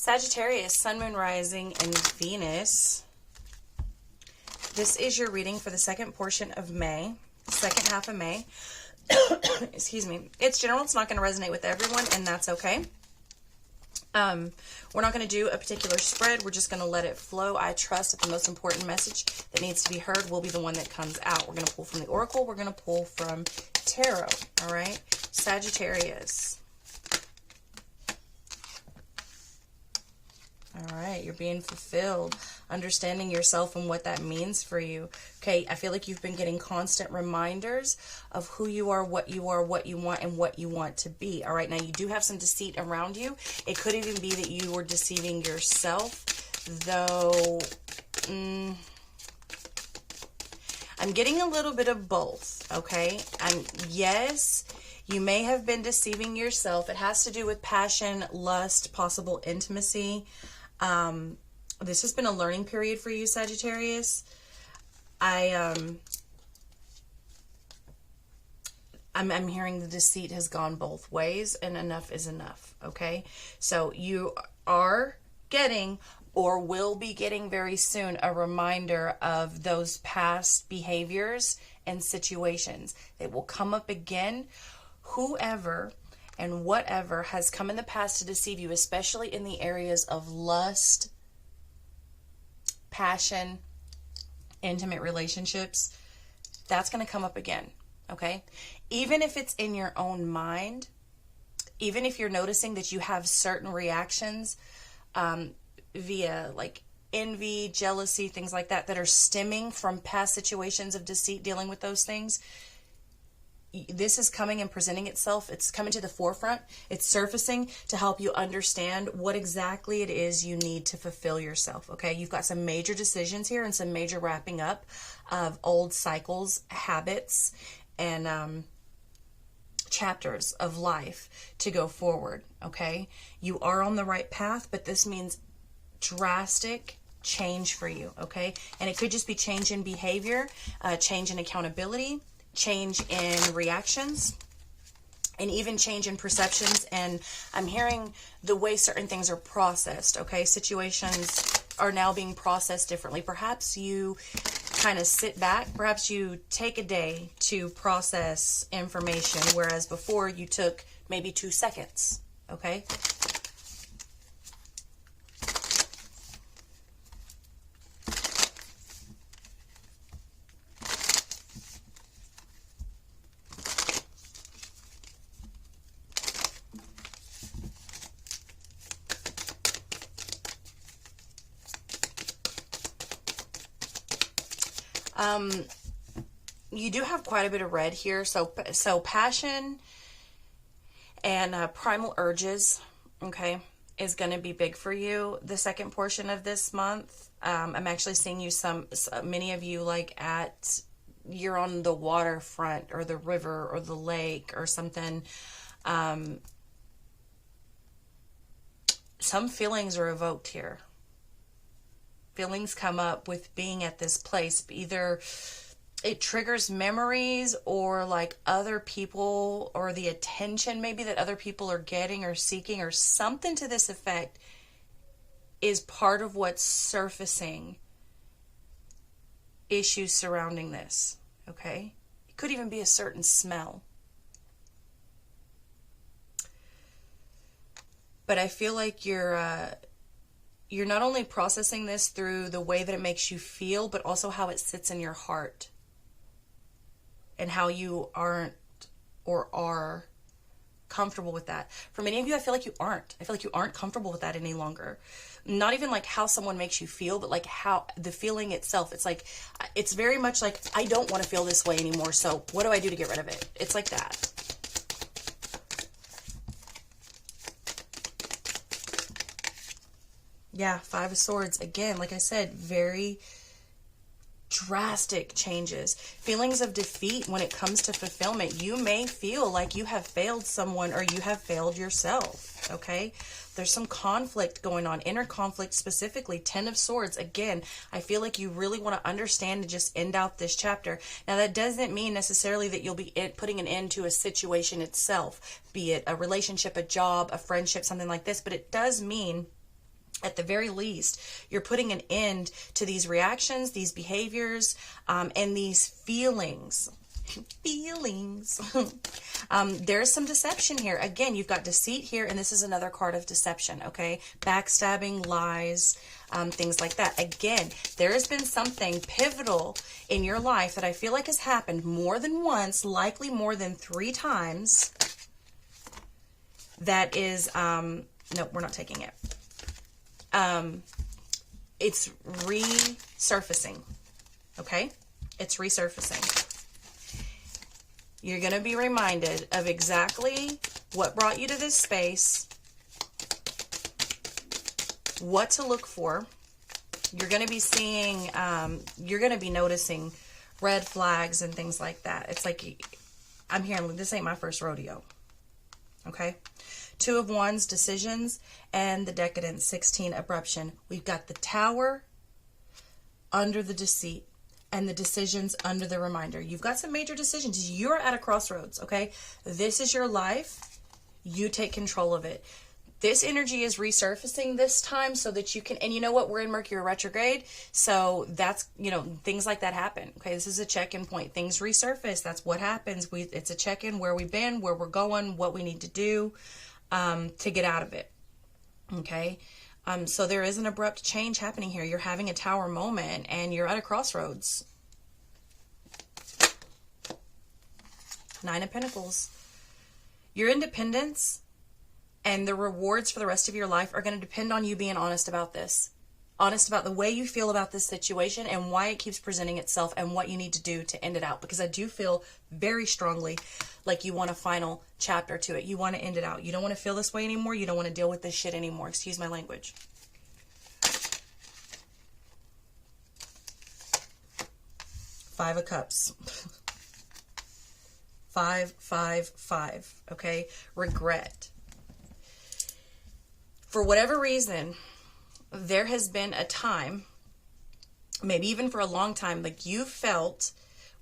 Sagittarius, Sun, Moon, Rising, and Venus. This is your reading for the second portion of May, second half of May. Excuse me. It's general. It's not going to resonate with everyone, and that's okay. We're not going to do a particular spread. We're just going to let it flow. I trust that the most important message that needs to be heard will be the one that comes out. We're going to pull from the Oracle. We're going to pull from Tarot. All right. Sagittarius. All right, you're being fulfilled, understanding yourself and what that means for you. Okay, I feel like you've been getting constant reminders of who you are, what you want, and what you want to be. All right, now you do have some deceit around you. It could even be that you were deceiving yourself, though I'm getting a little bit of both, okay? Yes, you may have been deceiving yourself. It has to do with passion, lust, possible intimacy. This has been a learning period for you, Sagittarius. I'm hearing the deceit has gone both ways, and enough is enough, okay? So you are getting, or will be getting very soon, a reminder of those past behaviors and situations. They will come up again. Whoever and whatever has come in the past to deceive you, especially in the areas of lust, passion, intimate relationships, that's going to come up again, okay? Even if it's in your own mind, even if you're noticing that you have certain reactions via like envy, jealousy, things like that, that are stemming from past situations of deceit, dealing with those things, this is coming and presenting itself. It's coming to the forefront. It's surfacing to help you understand what exactly it is you need to fulfill yourself, okay? You've got some major decisions here and some major wrapping up of old cycles, habits, and chapters of life to go forward, okay? You are on the right path, but this means drastic change for you, okay? And it could just be change in behavior, change in accountability, change in reactions, and even change in perceptions. And I'm hearing the way certain things are processed, okay? Situations are now being processed differently. Perhaps you kind of sit back, perhaps you take a day to process information, whereas before you took maybe 2 seconds, okay? You do have quite a bit of red here, so passion and primal urges, okay, is going to be big for you the second portion of this month. I'm actually seeing you many of you like you're on the waterfront or the river or the lake or something. Some feelings are evoked here. Feelings come up with being at this place. Either it triggers memories or like other people, or the attention maybe that other people are getting or seeking, or something to this effect is part of what's surfacing issues surrounding this, okay? It could even be a certain smell. But I feel like you're not only processing this through the way that it makes you feel, but also how it sits in your heart and how you aren't or are comfortable with that. For many of you, I feel like you aren't. I feel like you aren't comfortable with that any longer. Not even like how someone makes you feel, but like how the feeling itself. It's like, it's very much like, I don't want to feel this way anymore, so what do I do to get rid of it? It's like that. Yeah, Five of Swords. Again, like I said, very drastic changes. Feelings of defeat when it comes to fulfillment. You may feel like you have failed someone or you have failed yourself, okay? There's some conflict going on, inner conflict specifically. Ten of Swords. Again, I feel like you really want to understand and just end out this chapter. Now, that doesn't mean necessarily that you'll be putting an end to a situation itself, be it a relationship, a job, a friendship, something like this, but it does mean At the very least, you're putting an end to these reactions, these behaviors, and these feelings. There's some deception here. Again, you've got deceit here, and this is another card of deception, okay? Backstabbing, lies, things like that. Again, there has been something pivotal in your life that I feel like has happened more than once, likely more than 3 times. That is, no, we're not taking it. It's resurfacing, okay? It's resurfacing. You're going to be reminded of exactly what brought you to this space, what to look for. You're going to be seeing, you're going to be noticing red flags and things like that. It's like, I'm hearing, this ain't my first rodeo, okay? 2 of Wands, decisions, and the Decadence, 16, abruption. We've got the Tower under the deceit and the decisions under the reminder. You've got some major decisions. You're at a crossroads, okay? This is your life. You take control of it. This energy is resurfacing this time so that you can, and you know what? We're in Mercury retrograde, so that's, you know, things like that happen, okay? This is a check-in point. Things resurface. That's what happens. It's a check-in, where we've been, where we're going, what we need to do to get out of it, okay? So there is an abrupt change happening here. You're having a Tower moment, and you're at a crossroads. 9 of Pentacles. Your independence and the rewards for the rest of your life are going to depend on you being honest about this. Honest about the way you feel about this situation and why it keeps presenting itself and what you need to do to end it out. Because I do feel very strongly like you want a final chapter to it. You want to end it out. You don't want to feel this way anymore. You don't want to deal with this shit anymore. Excuse my language. 5 of Cups. 5, 5, 5. Okay? Regret. For whatever reason, there has been a time, maybe even for a long time, like you felt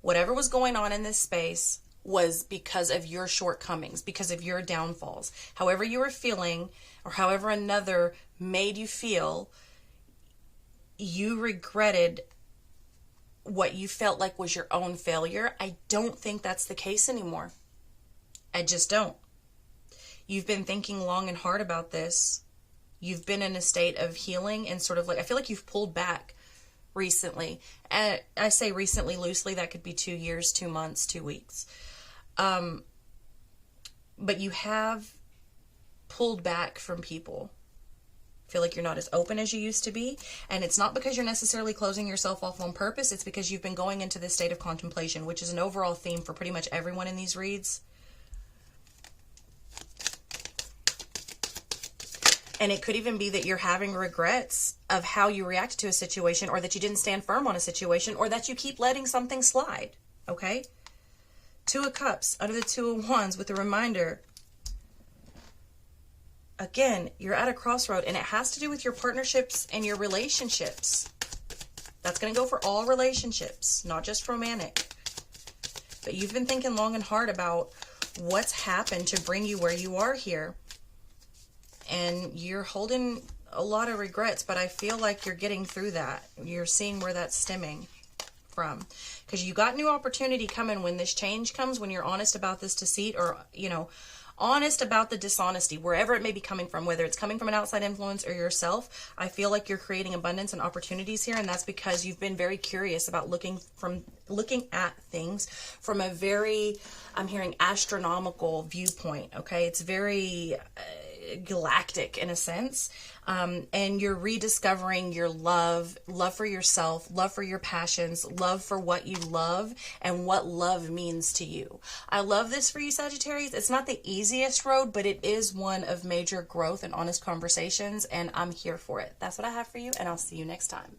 whatever was going on in this space was because of your shortcomings, because of your downfalls. However you were feeling, or however another made you feel, you regretted what you felt like was your own failure. I don't think that's the case anymore. I just don't. You've been thinking long and hard about this. You've been in a state of healing and sort of like, I feel like you've pulled back recently. And I say recently loosely, that could be 2 years, 2 months, 2 weeks. But you have pulled back from people. I feel like you're not as open as you used to be. And it's not because you're necessarily closing yourself off on purpose. It's because you've been going into this state of contemplation, which is an overall theme for pretty much everyone in these reads. And it could even be that you're having regrets of how you reacted to a situation, or that you didn't stand firm on a situation, or that you keep letting something slide, okay? 2 of Cups under the 2 of Wands with a reminder. Again, you're at a crossroad, and it has to do with your partnerships and your relationships. That's going to go for all relationships, not just romantic. But you've been thinking long and hard about what's happened to bring you where you are here. And you're holding a lot of regrets, but I feel like you're getting through that. You're seeing where that's stemming from. Because you got new opportunity coming when this change comes, when you're honest about this deceit, or, you know, honest about the dishonesty, wherever it may be coming from, whether it's coming from an outside influence or yourself. I feel like you're creating abundance and opportunities here, and that's because you've been very curious about looking at things from a very, I'm hearing, astronomical viewpoint, okay? It's very galactic in a sense, and you're rediscovering your love for yourself, love for your passions, love for what you love, and what love means to you. I love this for you, Sagittarius. It's not the easiest road, but it is one of major growth and honest conversations, and I'm here for it. That's what I have for you, and I'll see you next time.